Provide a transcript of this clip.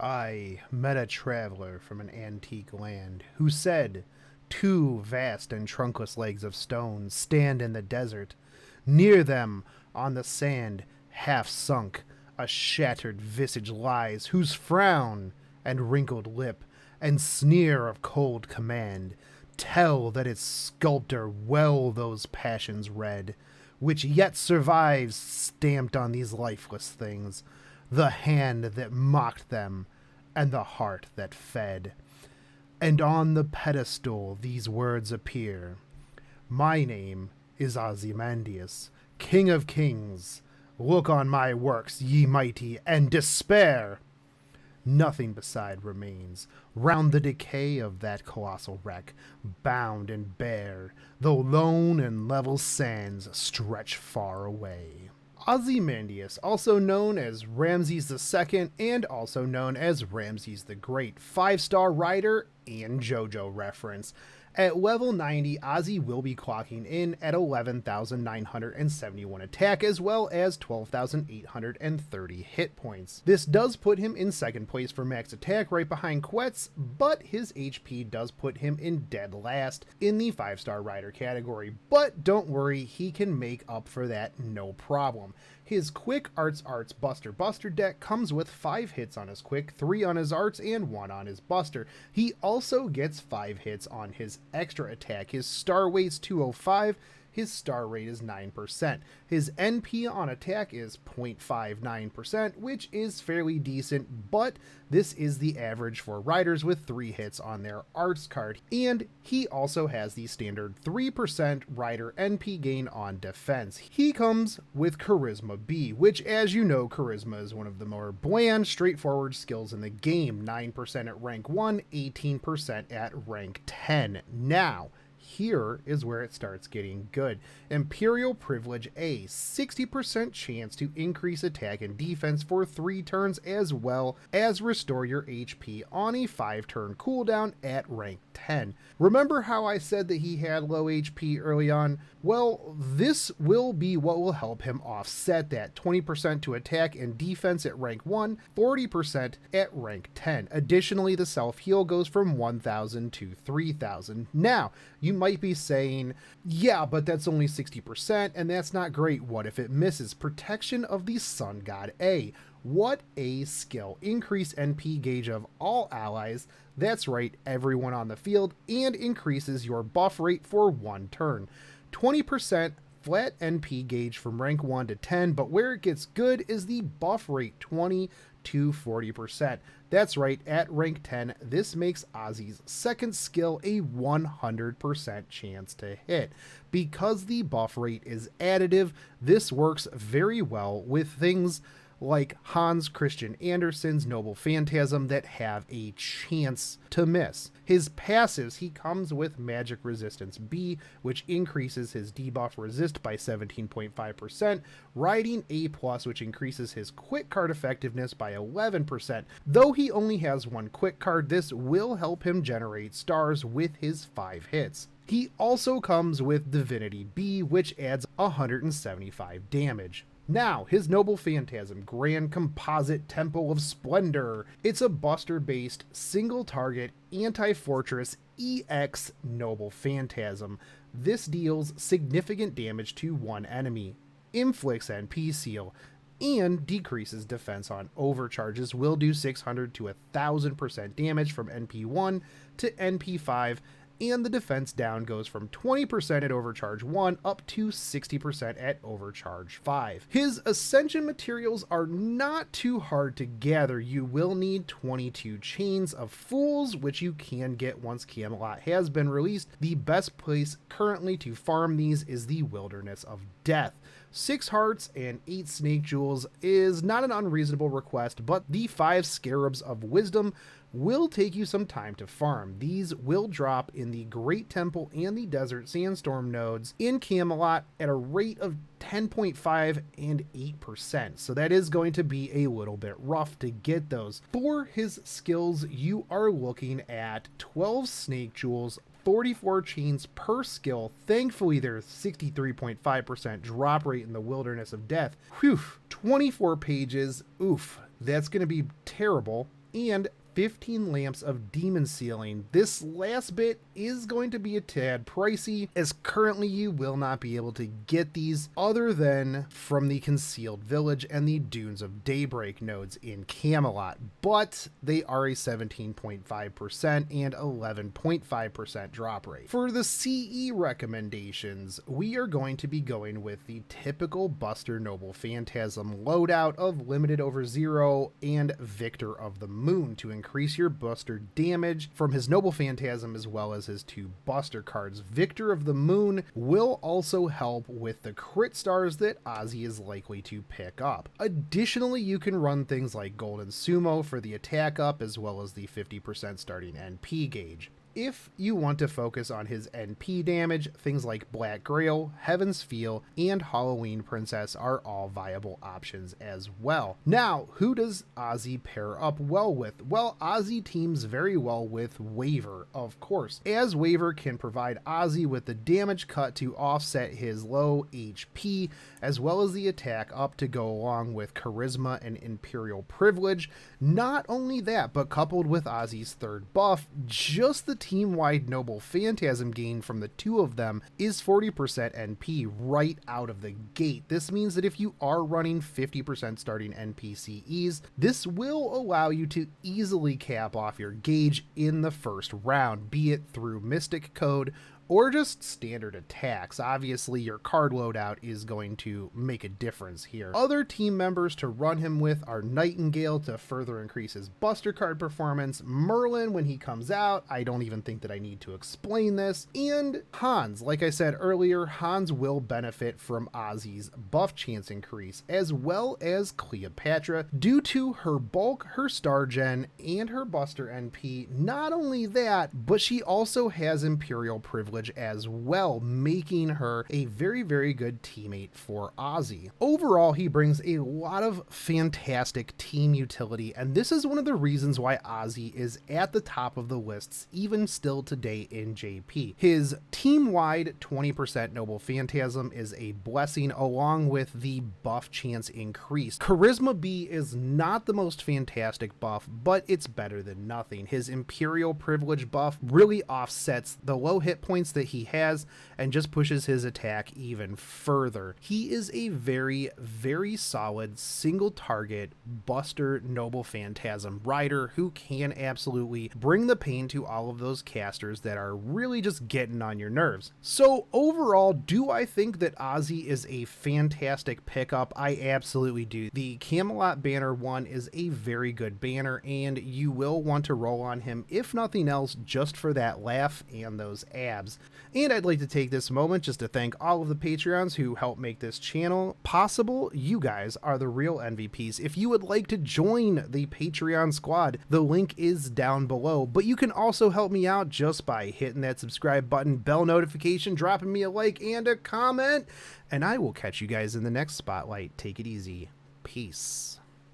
I met a traveler from an antique land who said, "Two vast and trunkless legs of stone stand in the desert. Near them, on the sand, half sunk, a shattered visage lies, whose frown and wrinkled lip and sneer of cold command tell that its sculptor well those passions read, which yet survives stamped on these lifeless things, the hand that mocked them and the heart that fed. And on the pedestal these words appear: My name is Ozymandias, King of Kings. Look on my works, ye mighty, and despair. Nothing beside remains, round the decay of that colossal wreck, bound and bare, though lone and level sands stretch far away." Ozymandias, also known as Ramses II and also known as Ramses the Great, 5-star rider and JoJo reference. At level 90, Ozzy will be clocking in at 11,971 attack as well as 12,830 hit points. This does put him in second place for max attack right behind Quetz, but his HP does put him in dead last in the 5-star rider category. But don't worry, he can make up for that no problem. His quick Arts Buster deck comes with 5 hits on his quick, 3 on his arts, and 1 on his buster. He also gets 5 hits on his extra attack. His star weight's 205. His star rate is 9%. His NP on attack is 0.59%, which is fairly decent, but this is the average for riders with 3 hits on their arts card. And he also has the standard 3% rider NP gain on defense. He comes with Charisma B, which, as you know, Charisma is one of the more bland, straightforward skills in the game. 9% at rank 1, 18% at rank 10. Now, here is where it starts getting good. Imperial Privilege A, 60% chance to increase attack and defense for 3 turns, as well as restore your HP on a 5-turn cooldown at rank 10. Remember how I said that he had low HP early on? Well, this will be what will help him offset that. 20% to attack and defense at rank 1, 40% at rank 10. Additionally, the self-heal goes from 1,000 to 3,000. Now, you might be saying, yeah, but that's only 60% and that's not great. What if it misses? Protection of the Sun God A. What a skill. Increase NP gauge of all allies, that's right, everyone on the field, and increases your buff rate for 1 turn. 20% flat NP gauge from rank 1 to 10, but where it gets good is the buff rate, 20 to 40%. That's right, at rank 10, this makes Ozzy's second skill a 100% chance to hit. Because the buff rate is additive, this works very well with things like Hans Christian Andersen's Noble Phantasm that have a chance to miss. His passives, he comes with Magic Resistance B, which increases his debuff resist by 17.5%, Riding A+, which increases his quick card effectiveness by 11%. Though he only has 1 quick card, this will help him generate stars with his 5 hits. He also comes with Divinity B, which adds 175 damage. Now, his Noble Phantasm, Grand Composite Temple of Splendor. It's a buster-based, single-target, anti-fortress EX Noble Phantasm. This deals significant damage to one enemy, inflicts NP seal, and decreases defense on overcharges. Will do 600 to 1,000% damage from NP1 to NP5, and the defense down goes from 20% at overcharge 1 up to 60% at overcharge 5. His ascension materials are not too hard to gather. You will need 22 chains of fools, which you can get once Camelot has been released. The best place currently to farm these is the Wilderness of Death. 6 hearts and 8 snake jewels is not an unreasonable request, but the 5 scarabs of wisdom will take you some time to farm. These will drop in the Great Temple and the Desert Sandstorm nodes in Camelot at a rate of 10.5 and 8%. So that is going to be a little bit rough to get those. For his skills, you are looking at 12 snake jewels, 44 chains per skill. Thankfully, there's 63.5% drop rate in the Wilderness of Death. Whew, 24 pages. Oof, that's going to be terrible. and 15 lamps of demon sealing. This last bit is going to be a tad pricey, as currently you will not be able to get these other than from the Concealed Village and the Dunes of Daybreak nodes in Camelot, but they are a 17.5% and 11.5% drop rate. For the CE recommendations, we are going to be going with the typical Buster Noble Phantasm loadout of Limited Over Zero and Victor of the Moon to increase your Buster damage from his Noble Phantasm as well as his 2 Buster cards. Victor of the Moon will also help with the crit stars that Ozzy is likely to pick up. Additionally, you can run things like Golden Sumo for the attack up as well as the 50% starting NP gauge. If you want to focus on his NP damage, things like Black Grail, Heaven's Feel, and Halloween Princess are all viable options as well. Now, who does Ozzy pair up well with? Well, Ozzy teams very well with Waver, of course, as Waver can provide Ozzy with the damage cut to offset his low HP, as well as the attack up to go along with Charisma and Imperial Privilege. Not only that, but coupled with Ozzy's 3rd buff, just the team-wide Noble Phantasm gain from the 2 of them is 40% NP right out of the gate. This means that if you are running 50% starting NPCEs, this will allow you to easily cap off your gauge in the first round, be it through Mystic Code or just standard attacks. Obviously, your card loadout is going to make a difference here. Other team members to run him with are Nightingale to further increase his Buster card performance, Merlin when he comes out, I don't even think that I need to explain this, and Hans. Like I said earlier, Hans will benefit from Ozzy's buff chance increase, as well as Cleopatra, due to her bulk, her star gen, and her Buster NP. Not only that, but she also has Imperial Privilege as well, making her a very, very good teammate for Ozzy. Overall, he brings a lot of fantastic team utility, and this is one of the reasons why Ozzy is at the top of the lists even still today in JP. His team-wide 20% Noble Phantasm is a blessing, along with the buff chance increase. Charisma B is not the most fantastic buff, but it's better than nothing. His Imperial Privilege buff really offsets the low hit points that he has and just pushes his attack even further. He is a very, very solid single target Buster Noble Phantasm rider who can absolutely bring the pain to all of those casters that are really just getting on your nerves. So overall, do I think that Ozzy is a fantastic pickup? I absolutely do. The Camelot banner one is a very good banner, and you will want to roll on him, if nothing else, just for that laugh and those abs. And I'd like to take this moment just to thank all of the Patreons who help make this channel possible. You guys are the real MVPs. If you would like to join the Patreon squad, the link is down below, but you can also help me out just by hitting that subscribe button, bell notification, dropping me a like and a comment, and I will catch you guys in the next spotlight. Take it easy. Peace.